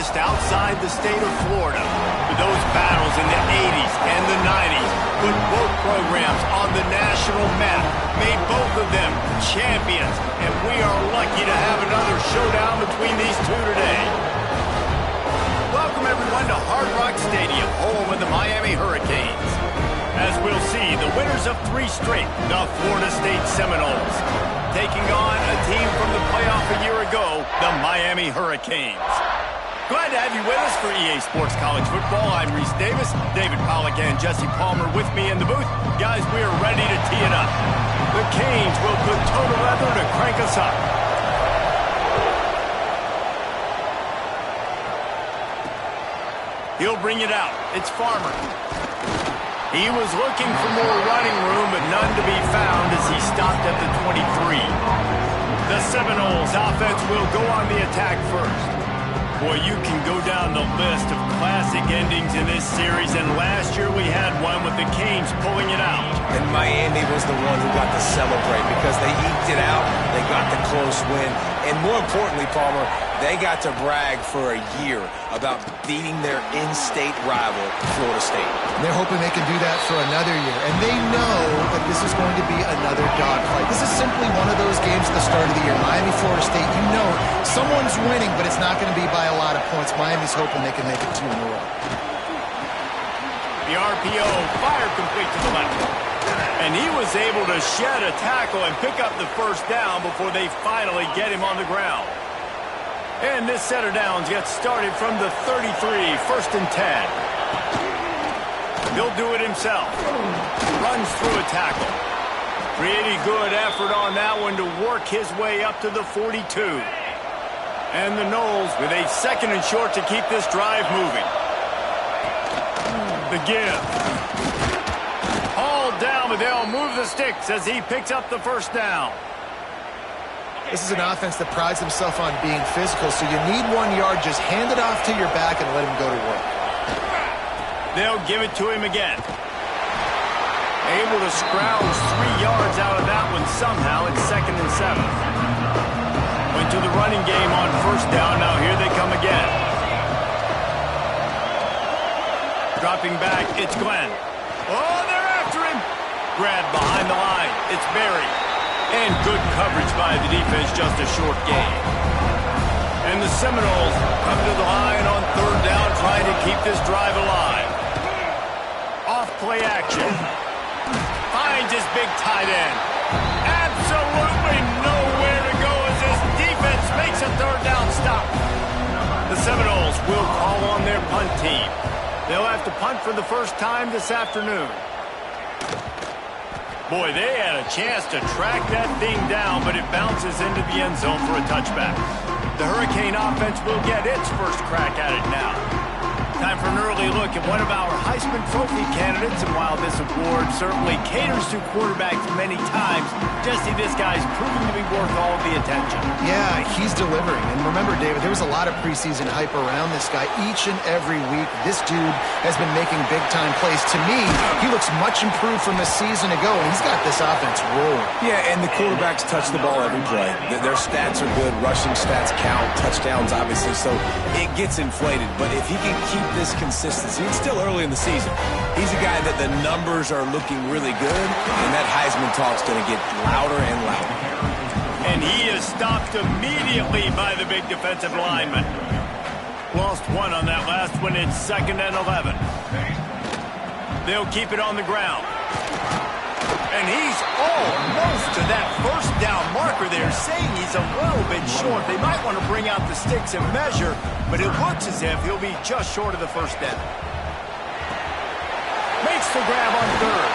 coast outside the state of Florida. With those battles in the 80s and the 90s put both programs on the national map, made both of them champions, and we are lucky to have another showdown between these two today. Welcome everyone to Hard Rock Stadium, home of the Miami Hurricanes. As we'll see, the winners of 3 straight, the Florida State Seminoles, taking on a team from the playoff a year ago, the Miami Hurricanes. Glad to have you with us for EA Sports College Football. I'm Reese Davis, David Pollack and Jesse Palmer with me in the booth. Guys, we are ready to tee it up. The Canes will put total leather to crank us up. He'll bring it out. It's Farmer. He was looking for more running room, but none to be found as he stopped at the 23. The Seminoles offense will go on the attack first. Boy, you can go down the list of classic endings in this series, and last year we had one with the Canes pulling it out. And Miami was the one who got to celebrate because they eked it out, they got the close win, and more importantly, Palmer, they got to brag for a year about beating their in-state rival, Florida State. And they're hoping they can do that for another year. And they know that this is going to be another dogfight. This is simply one of those games at the start of the year. Miami, Florida State, you know someone's winning, but it's not going to be by a lot of points. Miami's hoping they can make it 2 in a row. The RPO fired complete to the left. And he was able to shed a tackle and pick up the first down before they finally get him on the ground. And this set of downs gets started from the 33, 1st and 10. He'll do it himself. Runs through a tackle. Pretty good effort on that one to work his way up to the 42. And the Noles with a 2nd and short to keep this drive moving. The give. Hauled down, but they'll move the sticks as he picks up the first down. This is an offense that prides themselves on being physical, so you need 1 yard, just hand it off to your back and let him go to work. They'll give it to him again. Able to scrounge 3 yards out of that one somehow. It's 2nd and 7. Went to the running game on first down. Now here they come again. Dropping back, it's Glenn. Oh, they're after him. Grabbed behind the line. It's Berry. And good coverage by the defense, just a short gain. And the Seminoles come to the line on 3rd down, trying to keep this drive alive. Off play action. Finds his big tight end. Absolutely nowhere to go as this defense makes a 3rd down stop. The Seminoles will call on their punt team. They'll have to punt for the first time this afternoon. Boy, they had a chance to track that thing down, but it bounces into the end zone for a touchback. The Hurricane offense will get its first crack at it now. Time for an early look at one of our Heisman Trophy candidates, and while this award certainly caters to quarterbacks many times, Jesse, this guy's proving to be worth all the attention. Yeah, he's delivering. And remember, David, there was a lot of preseason hype around this guy each and every week. This dude has been making big-time plays. To me, he looks much improved from a season ago, and he's got this offense rolling. Yeah, and the quarterbacks touch the ball every play. Their stats are good. Rushing stats count. Touchdowns, obviously, so it gets inflated. But if he can keep this consistency, it's still early in the season. He's a guy that the numbers are looking really good, and that Heisman talk's going to get louder and louder. And he is stopped immediately by the big defensive lineman. Lost 1 on that last one. It's 2nd and 11. They'll keep it on the ground. And he's almost to that first down marker there, saying he's a little bit short. They might want to bring out the sticks and measure, but it looks as if he'll be just short of the first down. Makes the grab on 3rd.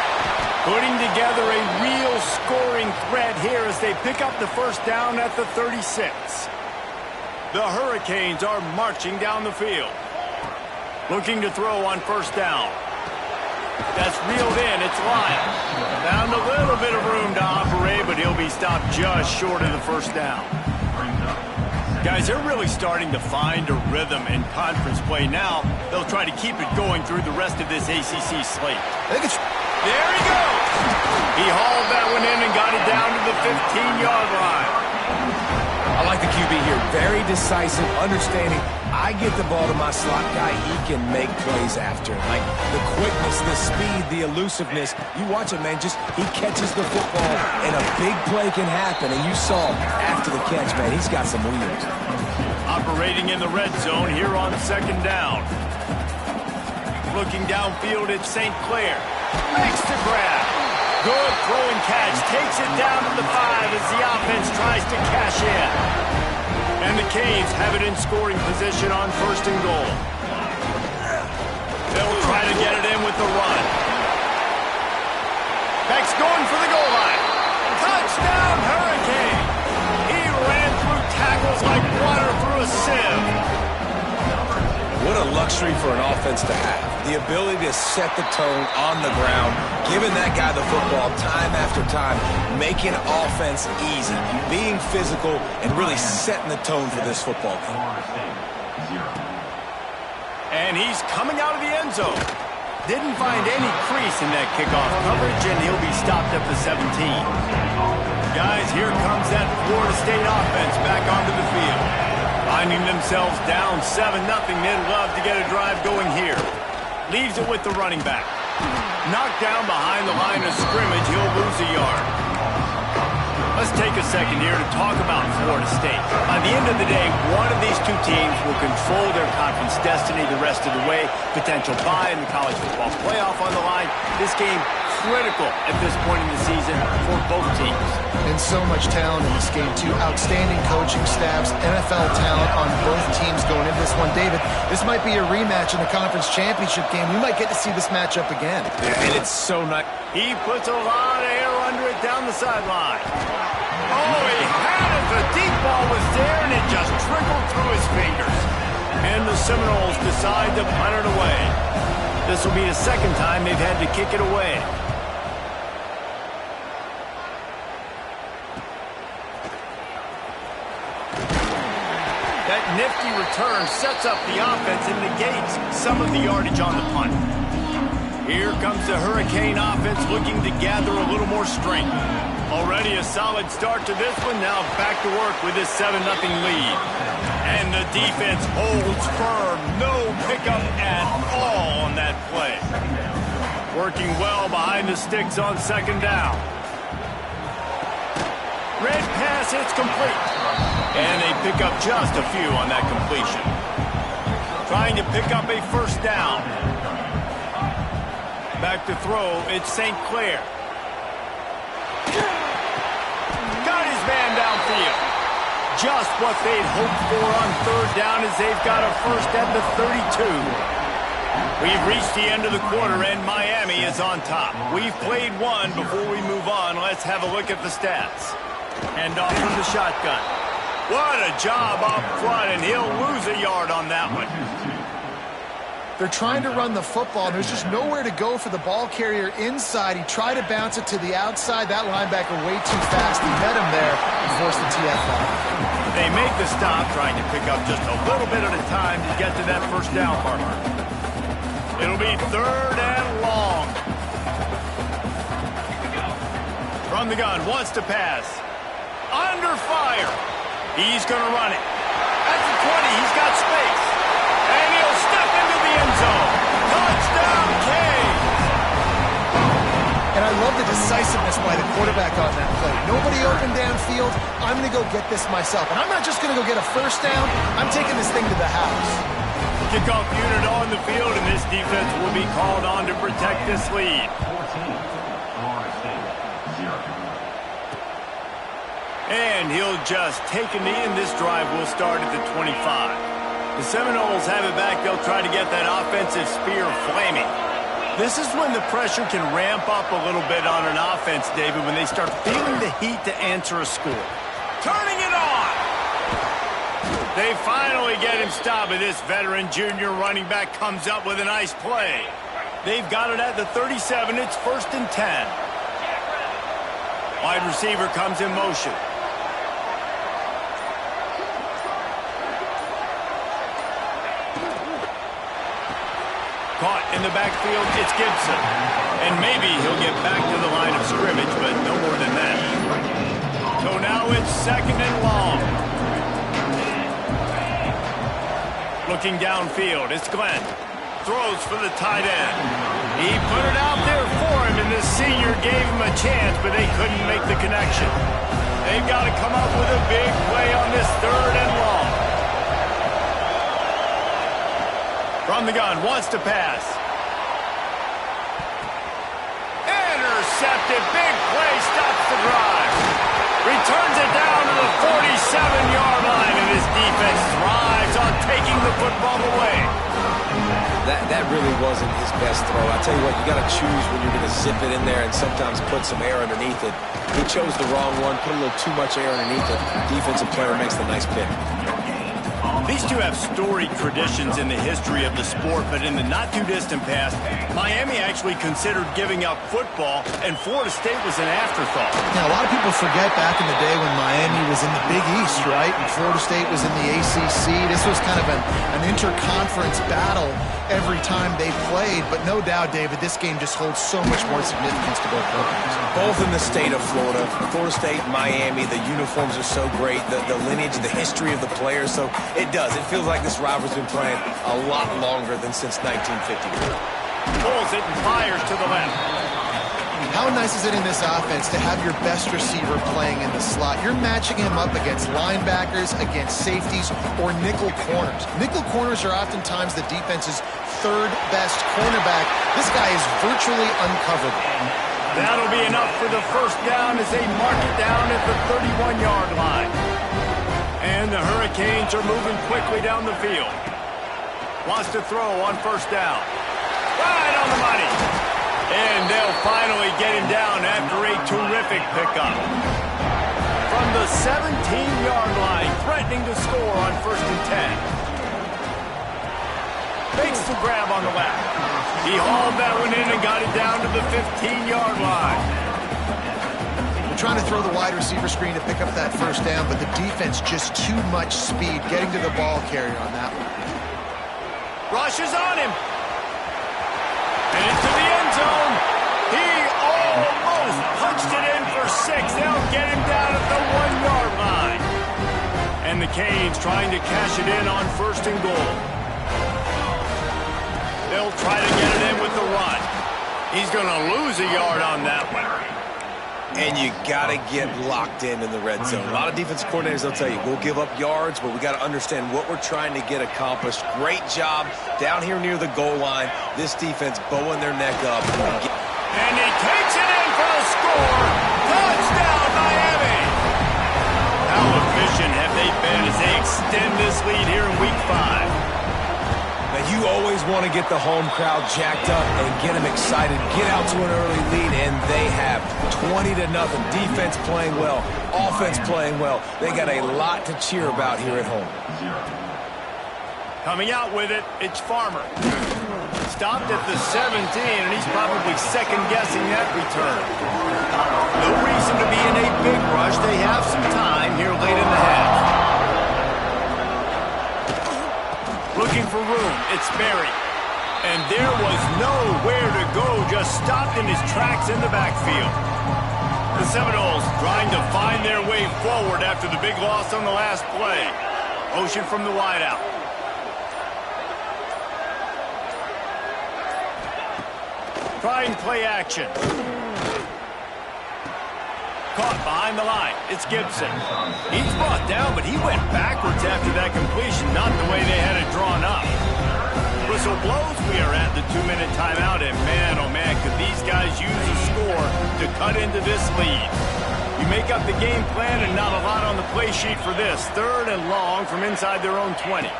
Putting together a real scoring threat here as they pick up the first down at the 36. The Hurricanes are marching down the field. Looking to throw on first down. That's reeled in. It's Lyle. Found a little bit of room to operate, but he'll be stopped just short of the first down. Guys, they're really starting to find a rhythm in conference play now. They'll try to keep it going through the rest of this ACC slate. I think it's... There he goes. He hauled that one in and got it down to the 15-yard line. A I like the QB here. Very decisive, understanding. I get the ball to my slot guy. He can make plays after. Like the quickness, the speed, the elusiveness. You watch it, man. Just he catches the football, and a big play can happen. And you saw after the catch, man, he's got some wheels. Operating in the red zone here on second down. Looking downfield at St. Clair. Makes the grab. Good throw and catch. Takes it down to the 5 as the offense tries to cash in. And the Canes have it in scoring position on 1st and goal. They'll try to get it in with the run. Beck's going for the goal line. Touchdown, Hurricane. He ran through tackles like water through a sieve. What a luxury for an offense to have. The ability to set the tone on the ground, giving that guy the football time after time, making offense easy, being physical, and really setting the tone for this football game. And he's coming out of the end zone. Didn't find any crease in that kickoff coverage, and he'll be stopped at the 17. Guys, here comes that Florida State offense back onto the field. Finding themselves down 7-0, they'd love to get a drive going here. Leaves it with the running back. Knocked down behind the line of scrimmage, he'll lose a yard. Let's take a second here to talk about Florida State. By the end of the day, one of these two teams will control their conference destiny the rest of the way. Potential bye in the college football playoff on the line. This game critical at this point in the season for both teams. And so much talent in this game, too. Outstanding coaching staffs, NFL talent on both teams going into this one. David, this might be a rematch in the conference championship game. We might get to see this matchup again. Yeah, and it's so nice. He puts a lot of air under it down the sideline. Oh, he had it. The deep ball was there, and it just trickled through his fingers. And the Seminoles decide to punt it away. This will be the second time they've had to kick it away. That nifty return sets up the offense and negates some of the yardage on the punt. Here comes the Hurricane offense looking to gather a little more strength. Already a solid start to this one. Now back to work with this 7-0 lead. And the defense holds firm. No pickup at all on that play. Working well behind the sticks on second down. Red pass hits complete. And they pick up just a few on that completion. Trying to pick up a first down. Back to throw, it's St. Clair. Got his man downfield. Just what they'd hoped for on third down as they've got a first at the 32. We've reached the end of the quarter and Miami is on top. We've played one before we move on. Let's have a look at the stats. And off from the shotgun. What a job up front, and he'll lose a yard on that one. They're trying to run the football, and there's just nowhere to go for the ball carrier inside. He tried to bounce it to the outside. That linebacker way too fast. He met him there and forced the TFL. They make the stop, trying to pick up just a little bit at a time to get to that first down marker. It'll be third and long. From the gun, wants to pass. Under fire. He's going to run it. At the 20, he's got space. And he'll step into the end zone. Touchdown, Canes. And I love the decisiveness by the quarterback on that play. Nobody open downfield. I'm going to go get this myself. And I'm not just going to go get a first down. I'm taking this thing to the house. Kickoff unit on the field, and this defense will be called on to protect this lead. And he'll just take a knee, and this drive will start at the 25. The Seminoles have it back. They'll try to get that offensive spear flaming. This is when the pressure can ramp up a little bit on an offense, David, when they start feeling the heat to answer a score. Turning it on! They finally get him stopped, and this veteran junior running back comes up with a nice play. They've got it at the 37. It's 1st and 10. Wide receiver comes in motion. Caught in the backfield, it's Gibson. And maybe he'll get back to the line of scrimmage, but no more than that. So now it's 2nd and long. Looking downfield, it's Glenn. Throws for the tight end. He put it out there for him, and the senior gave him a chance, but they couldn't make the connection. They've got to come up with a big play on this 3rd and long. From the gun, wants to pass. Intercepted, big play, stops the drive. Returns it down to the 47-yard line, and his defense thrives on taking the football away. That really wasn't his best throw. I tell you what, you got to choose when you're going to zip it in there and sometimes put some air underneath it. He chose the wrong one, put a little too much air underneath it. Defensive player makes the nice pick. These two have storied traditions in the history of the sport, but in the not-too-distant past, Miami actually considered giving up football, and Florida State was an afterthought. Now, a lot of people forget back in the day when Miami was in the Big East, right? And Florida State was in the ACC. This was kind of an interconference battle every time they played, but no doubt, David, this game just holds so much more significance to both programs. Both in the state of Florida. Florida State, Miami, the uniforms are so great, the lineage, the history of the players, so it does. It feels like this rivalry's been playing a lot longer than since 1950. Pulls it and fires to the left. How nice is it in this offense to have your best receiver playing in the slot? You're matching him up against linebackers, against safeties, or nickel corners. Nickel corners are oftentimes the defense's 3rd best cornerback. This guy is virtually uncoverable. That'll be enough for the 1st down as they mark it down at the 31-yard line. And the Hurricanes are moving quickly down the field. Wants to throw on 1st down. Right on the money. And they'll finally get him down after a terrific pickup. From the 17-yard line, threatening to score on 1st and 10. Makes the grab on the left. He hauled that one in and got it down to the 15-yard line. Trying to throw the wide receiver screen to pick up that 1st down, but the defense just too much speed getting to the ball carrier on that one. Rushes on him. And into the end zone. He almost punched it in for 6. They'll get him down at the 1-yard line. And the Canes trying to cash it in on 1st and goal. They'll try to get it in with the run. He's going to lose a yard on that one. And you got to get locked in the red zone. A lot of defensive coordinators, they'll tell you, we'll give up yards, but we got to understand what we're trying to get accomplished. Great job down here near the goal line. This defense bowing their neck up. And he takes it in for the score. Touchdown, Miami. How efficient have they been as they extend this lead here in Week 5? Now, you always want to get the home crowd jacked up and get them excited, get out to an early lead, and they have 20-0. Defense playing well, offense playing well. They got a lot to cheer about here at home. Coming out with it, it's Farmer. Stopped at the 17, and he's probably second-guessing that return. No reason to be in a big rush. They have some time here late in the half. Looking for room, it's Berry. And there was nowhere to go, just stopped in his tracks in the backfield. The Seminoles trying to find their way forward after the big loss on the last play. Motion from the wideout. Trying play action. Caught behind the line. It's Gibson. He's brought down, but he went backwards after that completion, not the way they had it drawn up. Whistle blows. We are at the 2-minute timeout, and man, oh man, could these guys use a score to cut into this lead. You make up the game plan and not a lot on the play sheet for this. 3rd and long from inside their own 20.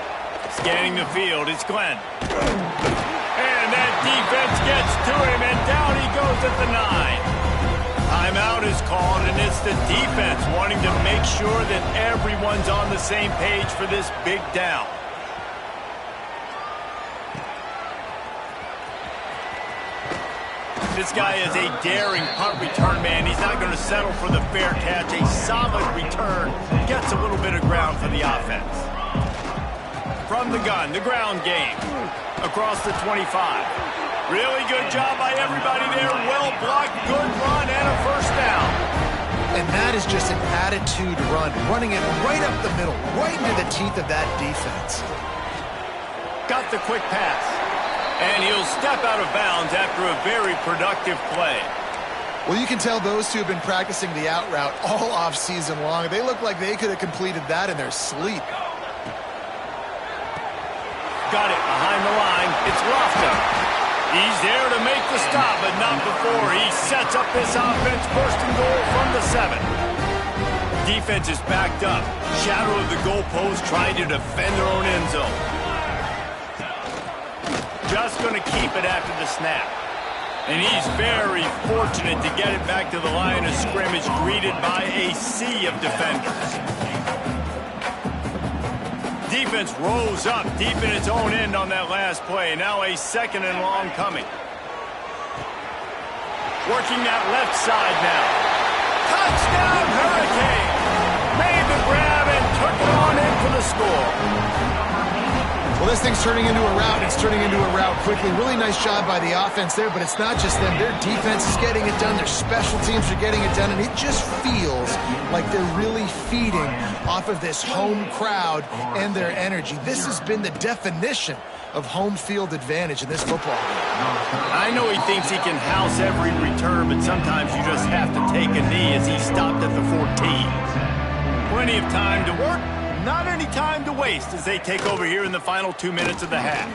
Scanning the field, it's Glenn. And that defense gets to him, and down he goes at the 9. Timeout is called, and it's the defense wanting to make sure that everyone's on the same page for this big down. This guy is a daring punt return man. He's not going to settle for the fair catch. A solid return gets a little bit of ground for the offense. From the gun, the ground game. Across the 25. Really good job by everybody there. Well blocked, good run, and a 1st down. And that is just an attitude run, running it right up the middle, right into the teeth of that defense. Got the quick pass. And he'll step out of bounds after a very productive play. Well, you can tell those two have been practicing the out route all off season long. They look like they could have completed that in their sleep. Got it behind the line. It's Lofton. He's there to make the stop, but not before he sets up this offense. First and goal from the 7. Defense is backed up. Shadow of the goalpost trying to defend their own end zone. Just going to keep it after the snap. And he's very fortunate to get it back to the line of scrimmage, greeted by a sea of defenders. Defense rose up deep in its own end on that last play. Now a 2nd and long coming. Working that left side now. Touchdown, Hurricane! Made the grab and took it on in for the score. Well, this thing's turning into a rout. It's turning into a rout quickly. Really nice job by the offense there, but it's not just them. Their defense is getting it done. Their special teams are getting it done, and it just feels like they're really feeding off of this home crowd and their energy. This has been the definition of home field advantage in this football game. I know he thinks he can house every return, but sometimes you just have to take a knee as he stopped at the 14. Plenty of time to work. Not any time to waste as they take over here in the final 2 minutes of the half.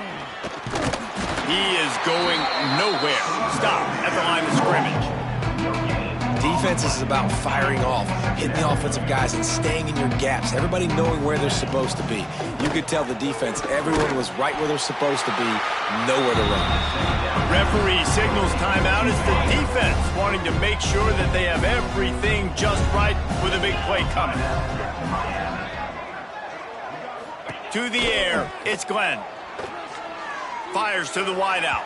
He is going nowhere. Stop at the line of scrimmage. Defense is about firing off, hitting the offensive guys and staying in your gaps. Everybody knowing where they're supposed to be. You could tell the defense, everyone was right where they're supposed to be, nowhere to run. Referee signals timeout as the defense wanting to make sure that they have everything just right with a big play coming. To the air, it's Glenn. Fires to the wideout.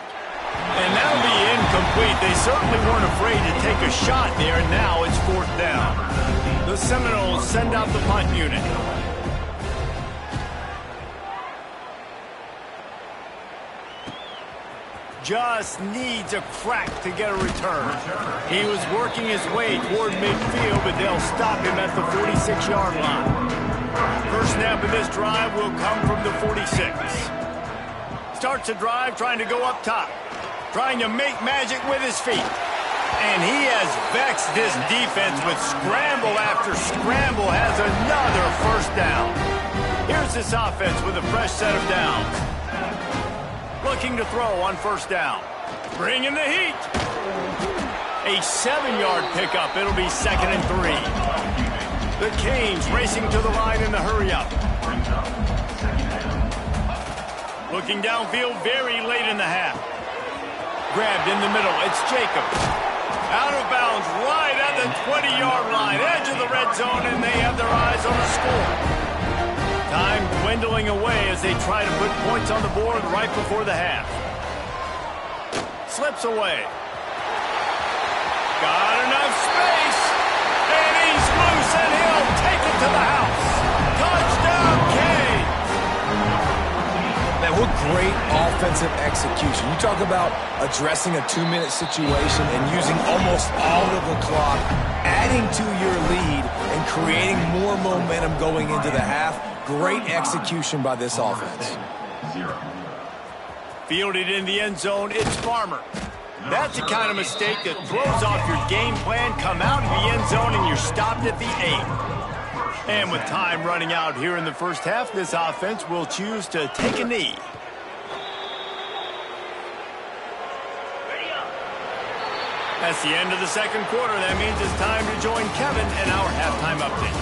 And that'll be incomplete. They certainly weren't afraid to take a shot there, and now it's 4th down. The Seminoles send out the punt unit. Just needs a crack to get a return. He was working his way toward midfield, but they'll stop him at the 46-yard line. First snap of this drive will come from the 46. Starts the drive trying to go up top. Trying to make magic with his feet. And he has vexed this defense with scramble after scramble. Has another first down. Here's this offense with a fresh set of downs. Looking to throw on first down. Bringing the heat. A 7-yard pickup. It'll be 2nd and 3. The Canes racing to the line in the hurry-up. Looking downfield very late in the half. Grabbed in the middle. It's Jacobs. Out of bounds right at the 20-yard line. Edge of the red zone, and they have their eyes on the score. Time dwindling away as they try to put points on the board right before the half. Slips away. Got enough space. And he's loose, and he'll take it to the house. Touchdown, Canes! Man, what great offensive execution. You talk about addressing a 2-minute situation and using almost all of the clock, adding to your lead and creating more momentum going into the half. Great execution by this offense. Fielded in the end zone, it's Farmer. That's the kind of mistake that throws off your game plan. Come out of the end zone and you're stopped at the 8. And with time running out here in the first half, this offense will choose to take a knee. That's the end of the second quarter. That means it's time to join Kevin in our halftime update.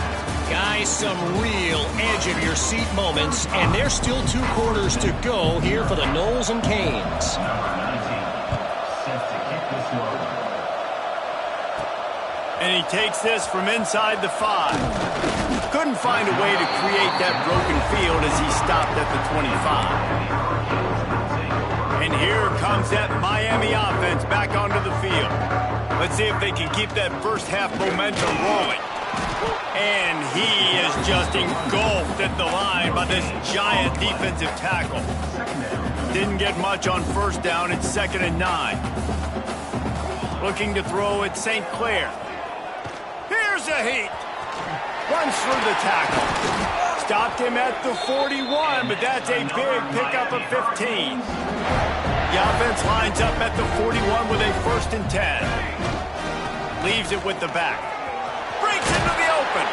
Guys, some real edge-of-your-seat moments, and there's still 2 quarters to go here for the Noles and Canes. And he takes this from inside the 5. Couldn't find a way to create that broken field as he stopped at the 25. And here comes that Miami offense back onto the field. Let's see if they can keep that first half momentum rolling. And he is just engulfed at the line by this giant defensive tackle. Didn't get much on first down. It's 2nd and 9. Looking to throw at St. Clair. Here's a heat. Runs through the tackle. stopped him at the 41, but that's a big pickup of 15. The offense lines up at the 41 with a 1st and 10. Leaves it with the back. Breaks into the open.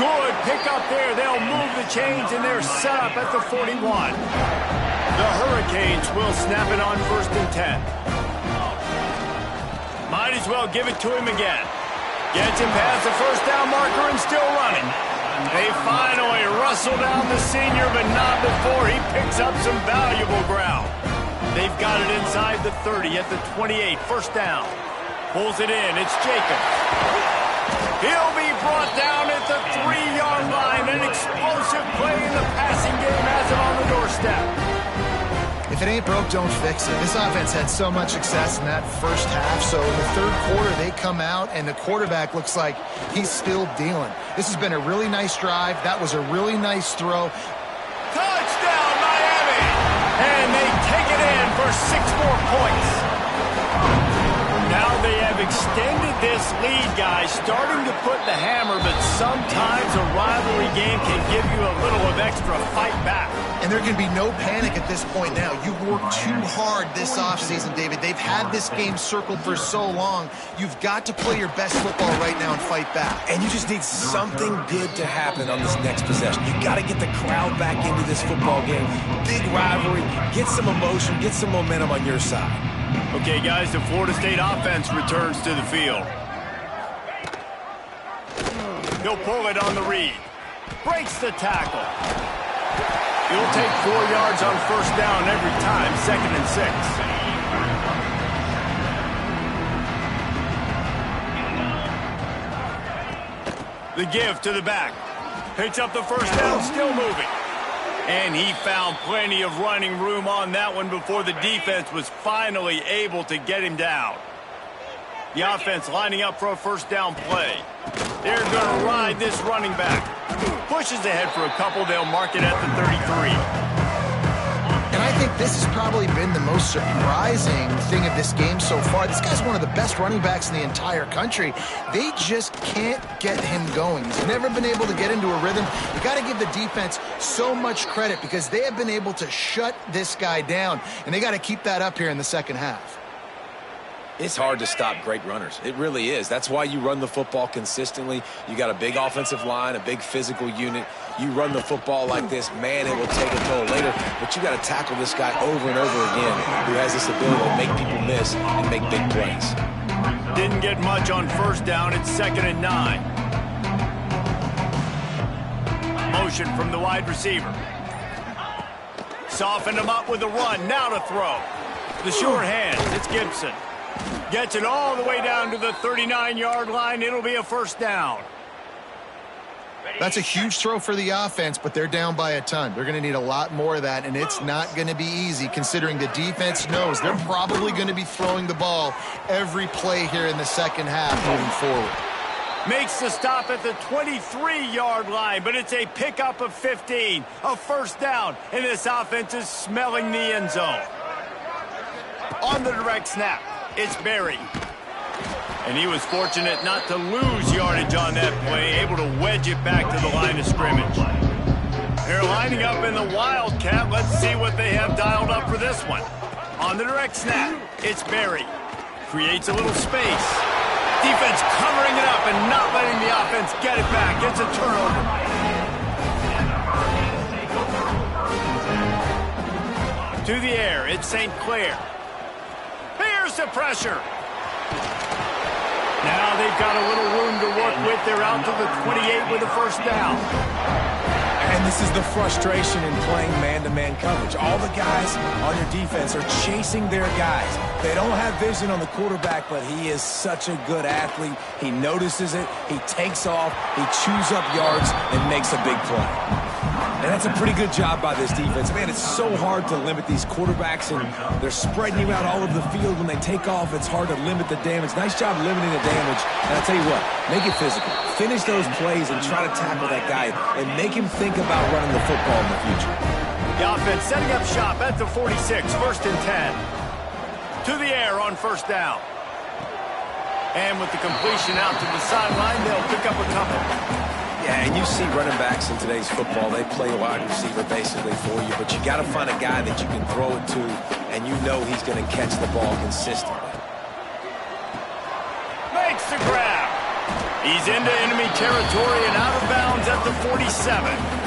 Good pickup there. They'll move the chains, and they're set up at the 41. The Hurricanes will snap it on 1st and 10. Might as well give it to him again. Gets him past the 1st down marker and still running. They finally rustle down the senior, but not before he picks up some valuable ground. They've got it inside the 30 at the 28, 1st down. Pulls it in, it's Jacobs. He'll be brought down at the 3-yard line. An explosive play in the passing game has him on the doorstep. If it ain't broke, don't fix it. This offense had so much success in that 1st half, so in the 3rd quarter they come out and the quarterback looks like he's still dealing. This has been a really nice drive. That was a really nice throw. Touchdown, Miami! And they take it in for 6 more points. Now they have extended this lead, guys, starting to put the hammer, but sometimes a rivalry game can give you a little of extra fight back. And there can be no panic at this point now. You've worked too hard this offseason, David. They've had this game circled for so long. You've got to play your best football right now and fight back. And you just need something good to happen on this next possession. You got to get the crowd back into this football game. Big rivalry. Get some emotion. Get some momentum on your side. Okay, guys, the Florida State offense returns to the field. He'll pull it on the read. Breaks the tackle. He'll take 4 yards on 1st down every time, 2nd and 6. The give to the back. Picks up the 1st down, still moving. And he found plenty of running room on that one before the defense was finally able to get him down. The offense lining up for a 1st down play. They're going to ride this running back. Pushes ahead for a couple. They'll mark it at the 33. And I think this has probably been the most surprising thing of this game so far. This guy's one of the best running backs in the entire country. They just can't get him going. He's never been able to get into a rhythm. You got to give the defense so much credit because they have been able to shut this guy down, and they got to keep that up here in the 2nd half. It's hard to stop great runners. It really is. That's why you run the football consistently. You got a big offensive line, a big physical unit. You run the football like this, man, it will take a toll later. But you got to tackle this guy over and over again who has this ability to make people miss and make big plays. Didn't get much on 1st down. It's 2nd and 9. Motion from the wide receiver. Softened him up with a run. Now to throw. The short hands. It's Gibson. Gets it all the way down to the 39-yard line. It'll be a 1st down. That's a huge throw for the offense, but they're down by a ton. They're going to need a lot more of that, and it's not going to be easy considering the defense knows they're probably going to be throwing the ball every play here in the 2nd half moving forward. Makes the stop at the 23-yard line, but it's a pickup of 15, a 1st down, and this offense is smelling the end zone. On the direct snap, it's Berry. And he was fortunate not to lose yardage on that play, able to wedge it back to the line of scrimmage. They're lining up in the Wildcat. Let's see what they have dialed up for this one. On the direct snap, it's Berry. Creates a little space. Defense covering it up and not letting the offense get it back. It's a turnover. To the air, it's St. Clair. Here's the pressure. Now they've got a little room to work with. They're out to the 28 with a 1st down. And this is the frustration in playing man-to-man coverage. All the guys on your defense are chasing their guys. They don't have vision on the quarterback, but he is such a good athlete. He notices it, he takes off, he chews up yards, and makes a big play. And that's a pretty good job by this defense. Man, it's so hard to limit these quarterbacks, and they're spreading you out all over the field. When they take off, it's hard to limit the damage. Nice job limiting the damage. And I'll tell you what, make it physical. Finish those plays and try to tackle that guy and make him think about running the football in the future. The offense setting up shop at the 46, 1st and 10. To the air on 1st down. And with the completion out to the sideline, they'll pick up a couple. Yeah, and you see running backs in today's football, they play wide receiver basically for you, but you got to find a guy that you can throw it to, and you know he's going to catch the ball consistently. Makes the grab. He's into enemy territory and out of bounds at the 47.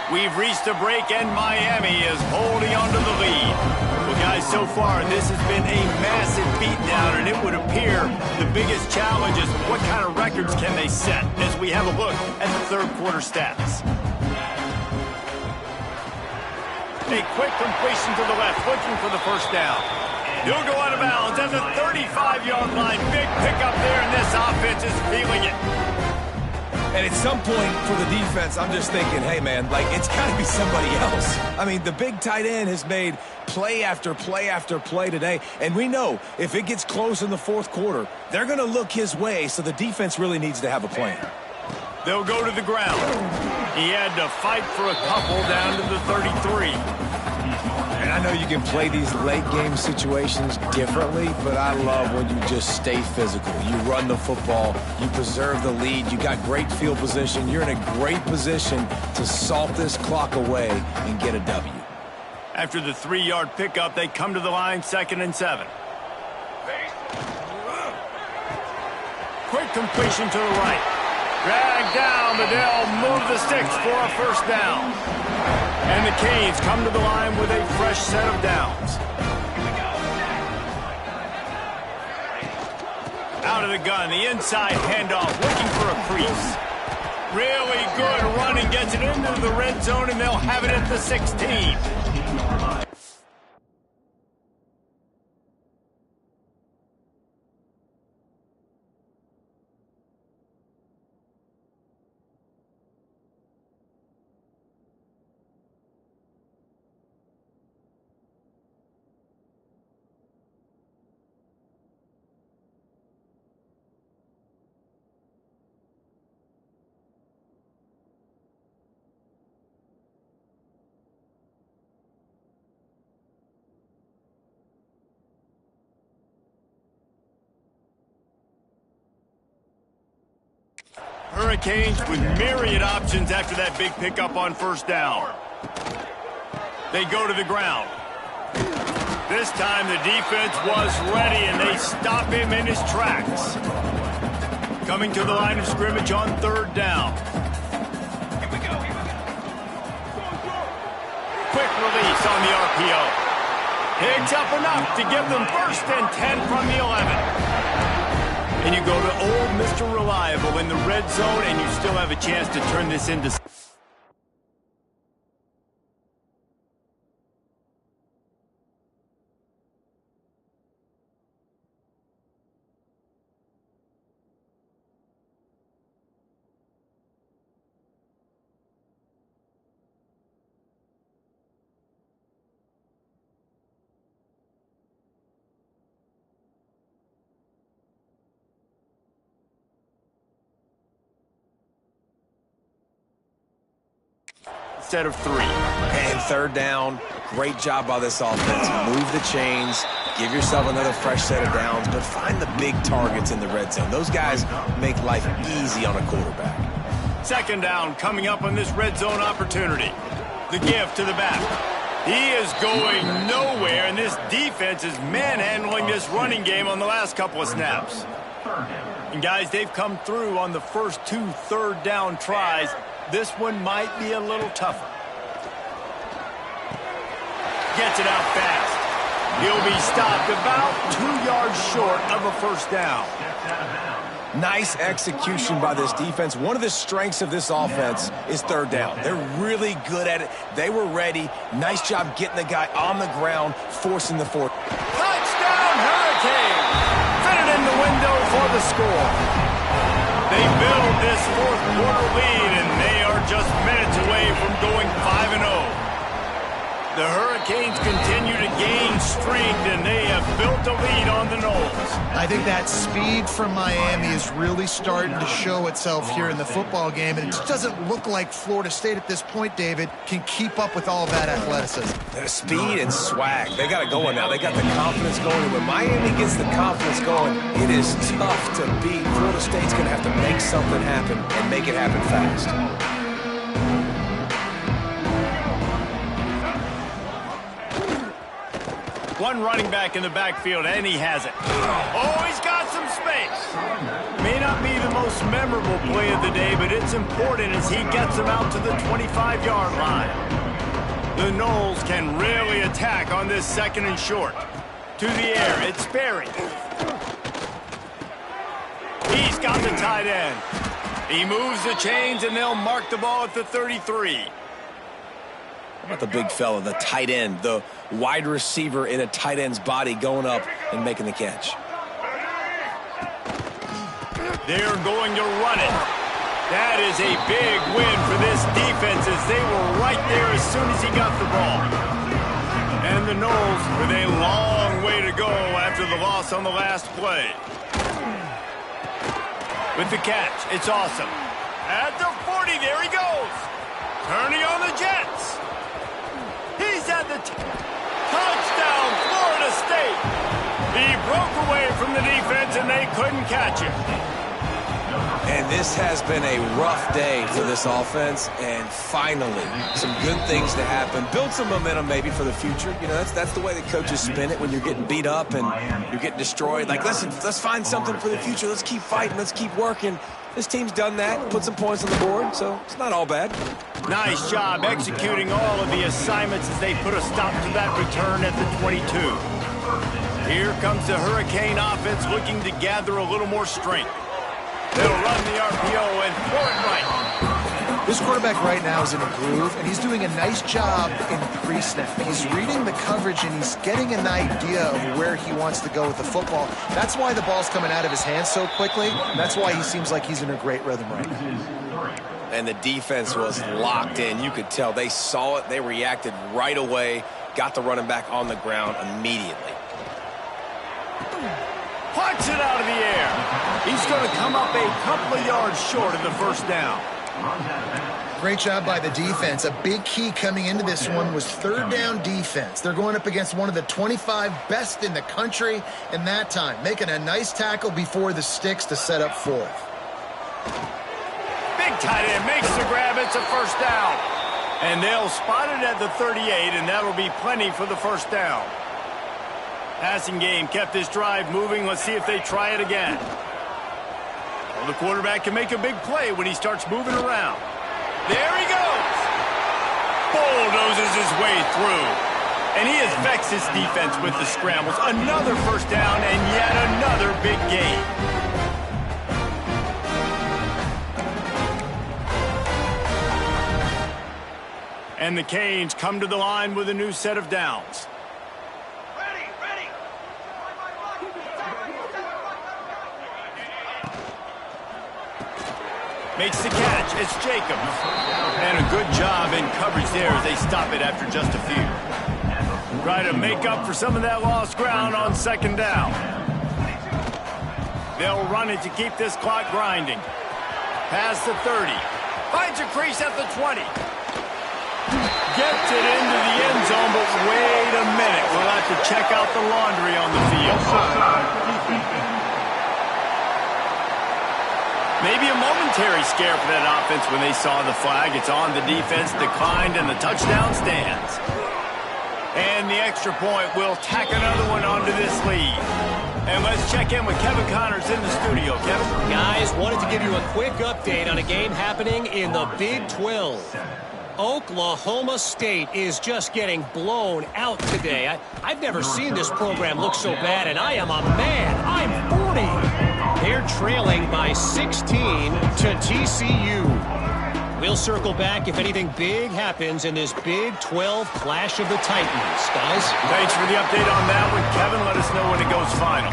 We've reached a break, and Miami is holding on to the lead. Well, guys, so far, this has been a massive beatdown, and it would appear the biggest challenge is what kind of records can they set as we have a look at the third quarter stats. A quick completion to the left, looking for the first down. He'll go out of bounds at the 35-yard line. Big pickup there, and this offense is feeling it. And at some point for the defense, I'm just thinking, hey, man, like, it's got to be somebody else. I mean, the big tight end has made play after play after play today. And we know if it gets close in the fourth quarter, they're going to look his way, so the defense really needs to have a plan. They'll go to the ground. He had to fight for a couple down to the 33. And I know you can play these late-game situations differently, but I love when you just stay physical. You run the football, you preserve the lead, you got great field position, you're in a great position to salt this clock away and get a W. After the 3-yard pickup, they come to the line, 2nd and 7. Quick completion to the right. Drag down, but they'll move the sticks for a first down. And the Canes come to the line with a fresh set of downs. Out of the gun, the inside handoff, looking for a crease. Really good running, gets it into the red zone, and they'll have it at the 16. Hurricanes with myriad options after that big pickup on first down. They go to the ground. This time the defense was ready, and they stop him in his tracks. Coming to the line of scrimmage on third down. Quick release on the RPO. Picks up enough to give them 1st and 10 from the 11. And you go to old Mr. Reliable in the red zone, and you still have a chance to turn this into... Set of 3. And third down, great job by this offense. Move the chains, give yourself another fresh set of downs, but find the big targets in the red zone. Those guys make life easy on a quarterback. 2nd down coming up on this red zone opportunity. The give to the back. He is going nowhere, and this defense is manhandling this running game on the last couple of snaps. And guys, they've come through on the first 2 third down tries. This one might be a little tougher. Gets it out fast. He'll be stopped about 2 yards short of a first down. Nice execution by this defense. One of the strengths of this offense is third down. They're really good at it. They were ready. Nice job getting the guy on the ground, forcing the fourth. Touchdown, Hurricane! Fit it in the window for the score. They build this fourth quarter lead, and they are just minutes away from going 5-0. The Hurricanes continue to gain strength, and they have built a lead on the Noles. I think that speed from Miami is really starting to show itself here in the football game, and it just doesn't look like Florida State at this point, David, can keep up with all of that athleticism. The speed and swag. They got it going now. They got the confidence going. And when Miami gets the confidence going, it is tough to beat. Florida State's going to have to make something happen and make it happen fast. One running back in the backfield, and he has it. Oh, he's got some space. May not be the most memorable play of the day, but it's important as he gets him out to the 25-yard line. The Noles can really attack on this 2nd and short. To the air, it's Sperry. He's got the tight end. He moves the chains, and they'll mark the ball at the 33. How about the big fella, the tight end, the wide receiver in a tight end's body going up and making the catch? They're going to run it. That is a big win for this defense as they were right there as soon as he got the ball. And the Noles with a long way to go after the loss on the last play. With the catch, it's awesome. At the 40, there he goes. Turning on the Jets. He's at the touchdown, Florida State. He broke away from the defense, and they couldn't catch him. And this has been a rough day for this offense, and finally, some good things to happen. Build some momentum maybe for the future. You know, that's the way the coaches spin it when you're getting beat up and you're getting destroyed. Like, listen, let's find something for the future. Let's keep fighting. Let's keep working. This team's done that, put some points on the board, so it's not all bad. Nice job executing all of the assignments as they put a stop to that return at the 22. Here comes the Hurricane offense looking to gather a little more strength. They'll run the RPO and throw it right. This quarterback right now is in a groove, and he's doing a nice job in pre-snap. He's reading the coverage, and he's getting an idea of where he wants to go with the football. That's why the ball's coming out of his hands so quickly, and that's why he seems like he's in a great rhythm right now. And the defense was locked in. You could tell they saw it. They reacted right away, got the running back on the ground immediately. Punch it out of the air. He's going to come up a couple of yards short of the first down. Great job by the defense. A big key coming into this one was third down defense. They're going up against one of the 25 best in the country in that time, making a nice tackle before the sticks to set up fourth. Big tight end makes the grab. It's a first down. And they'll spot it at the 38, and that'll be plenty for the first down. Passing game kept this drive moving. Let's see if they try it again. Well, the quarterback can make a big play when he starts moving around. There he goes. Bulldozes his way through. And he has vexed his defense with the scrambles. Another first down and yet another big gain. And the Canes come to the line with a new set of downs. Makes the catch. It's Jacobs. And a good job in coverage there as they stop it after just a few. Try to make up for some of that lost ground on second down. They'll run it to keep this clock grinding. Past the 30. Finds a crease at the 20. Gets it into the end zone, but wait a minute. We'll have to check out the laundry on the field. Maybe a momentary scare for that offense when they saw the flag. It's on the defense, declined, and the touchdown stands. And the extra point will tack another one onto this lead. And let's check in with Kevin Connors in the studio. Kevin? Guys, wanted to give you a quick update on a game happening in the Big 12. Oklahoma State is just getting blown out today. I've never seen this program look so bad, and I am a man. I'm 40. They're trailing by 16 to TCU. We'll circle back if anything big happens in this Big 12 Clash of the Titans. Guys? Thanks for the update on that one, Kevin. Let us know when it goes final.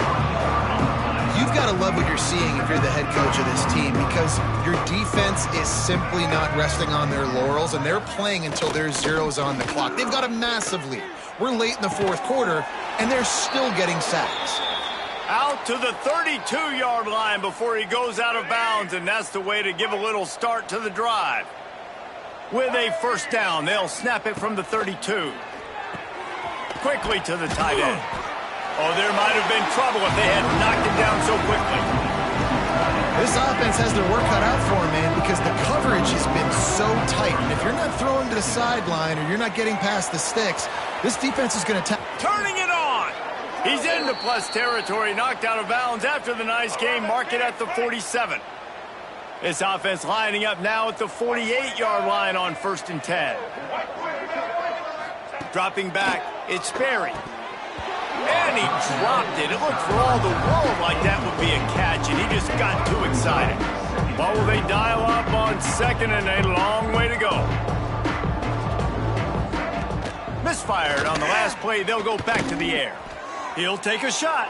You've got to love what you're seeing if you're the head coach of this team, because your defense is simply not resting on their laurels, and they're playing until there's zeros on the clock. They've got a massive lead. We're late in the fourth quarter, and they're still getting sacks. Out to the 32-yard line before he goes out of bounds, and that's the way to give a little start to the drive. With a first down, they'll snap it from the 32. Quickly to the tight end. Oh, there might have been trouble if they had knocked it down so quickly. This offense has their work cut out for them, man, because the coverage has been so tight. And if you're not throwing to the sideline or you're not getting past the sticks, this defense is going to Turning it on. He's into plus territory, knocked out of bounds after the nice game. Mark it at the 47. This offense lining up now at the 48-yard line on 1st and 10. Dropping back, it's Sperry. And he dropped it. It looked for all the world like that would be a catch, and he just got too excited. What will they dial up on 2nd and a long way to go? Misfired on the last play. They'll go back to the air. He'll take a shot.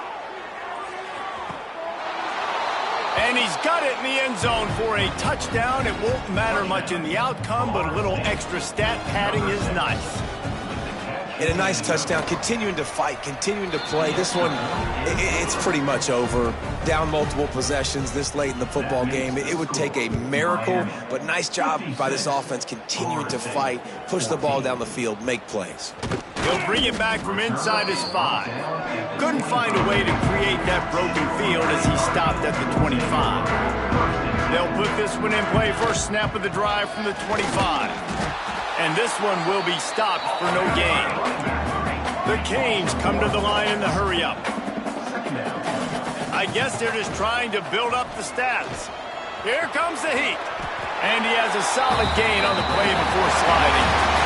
And he's got it in the end zone for a touchdown. It won't matter much in the outcome, but a little extra stat padding is nice. And a nice touchdown, continuing to fight, continuing to play. This one, it's pretty much over. Down multiple possessions this late in the football game. It would take a miracle, but nice job by this offense continuing to fight, push the ball down the field, make plays. He'll bring it back from inside his 5. Couldn't find a way to create that broken field as he stopped at the 25. They'll put this one in play, first snap of the drive from the 25. And this one will be stopped for no gain. The Canes come to the line in the hurry-up. I guess they're just trying to build up the stats. Here comes the heat. And he has a solid gain on the play before sliding.